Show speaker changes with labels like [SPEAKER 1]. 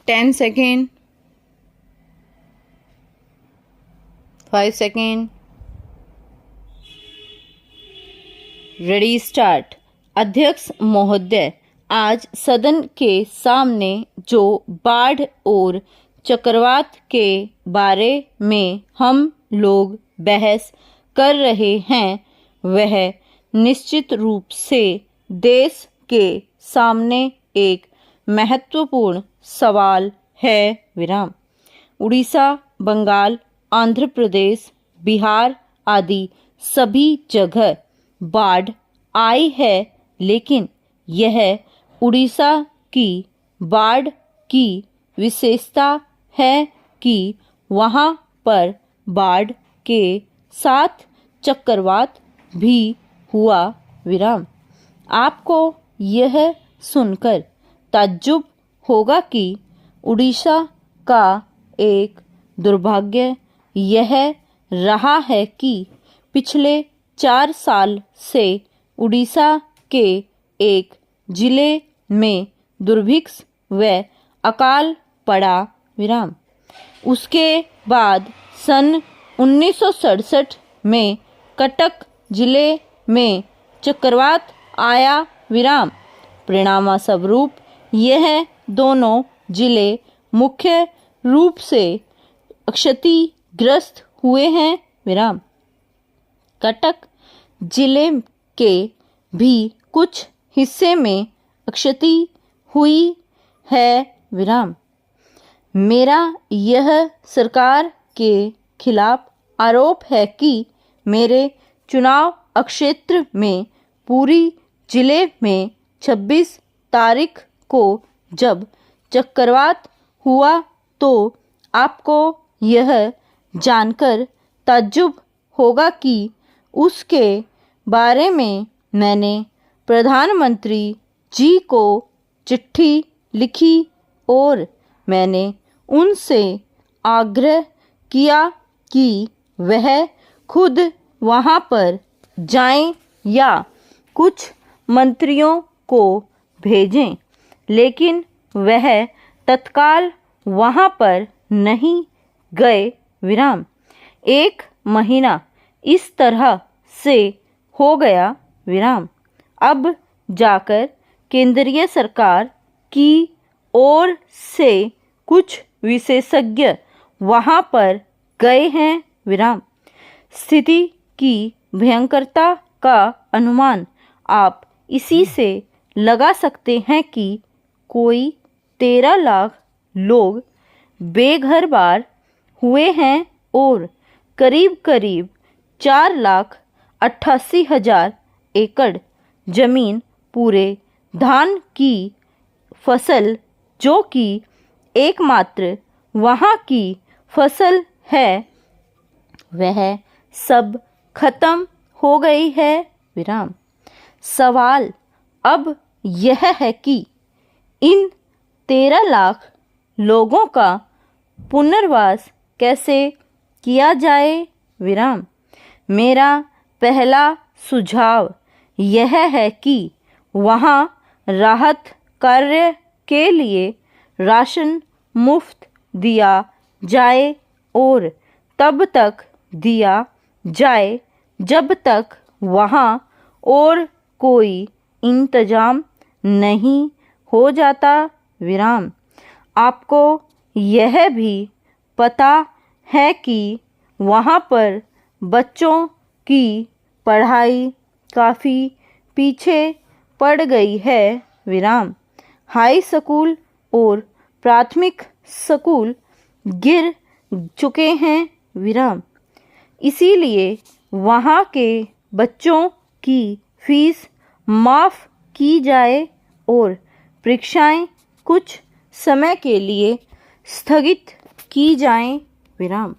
[SPEAKER 1] 10 second, 5 second, ready start. अध्यक्ष महोदय, आज सदन के सामने जो बाढ़ और चक्रवात के बारे में हम लोग बहस कर रहे हैं वह निश्चित रूप से देश के सामने एक महत्वपूर्ण सवाल है विराम। उड़ीसा, बंगाल, आंध्र प्रदेश, बिहार आदि सभी जगह बाढ़ आई है, लेकिन यह उड़ीसा की बाढ़ की विशेषता है कि वहाँ पर बाढ़ के साथ चक्रवात भी हुआ विराम। आपको यह सुनकर ताज्जुब होगा कि उड़ीसा का एक दुर्भाग्य यह रहा है कि पिछले 4 साल से उड़ीसा के एक जिले में दुर्भिक्ष व अकाल पड़ा विराम। उसके बाद सन 1967 में कटक जिले में चक्रवात आया विराम। परिणामस्वरूप यह दोनों जिले मुख्य रूप से क्षतिग्रस्त हुए हैं विराम। कटक जिले के भी कुछ हिस्से में क्षति हुई है विराम। मेरा यह सरकार के खिलाफ आरोप है कि मेरे चुनाव क्षेत्र में पूरी जिले में 26 तारीख को जब चक्रवात हुआ तो आपको यह जानकर ताज्जुब होगा कि उसके बारे में मैंने प्रधानमंत्री जी को चिट्ठी लिखी और मैंने उनसे आग्रह किया कि वह खुद वहाँ पर जाएं या कुछ मंत्रियों को भेजें, लेकिन वह तत्काल वहाँ पर नहीं गए विराम। 1 महीना इस तरह से हो गया विराम। अब जाकर केंद्रीय सरकार की ओर से कुछ विशेषज्ञ वहाँ पर गए हैं विराम। स्थिति की भयंकरता का अनुमान आप इसी से लगा सकते हैं कि कोई 13 लाख लोग बेघर-बार हुए हैं और करीब करीब 4,88,000 एकड़ जमीन पूरे धान की फसल, जो कि एकमात्र वहाँ की फसल है, वह सब खत्म हो गई है विराम। सवाल अब यह है कि इन 13 लाख लोगों का पुनर्वास कैसे किया जाए विराम। मेरा पहला सुझाव यह है कि वहाँ राहत कार्य के लिए राशन मुफ्त दिया जाए और तब तक दिया जाए जब तक वहाँ और कोई इंतजाम नहीं हो जाता विराम। आपको यह भी पता है कि वहाँ पर बच्चों की पढ़ाई काफ़ी पीछे पड़ गई है विराम। हाई स्कूल और प्राथमिक स्कूल गिर चुके हैं विराम। इसीलिए वहाँ के बच्चों की फीस माफ़ की जाए और परीक्षाएं कुछ समय के लिए स्थगित की जाएं विराम।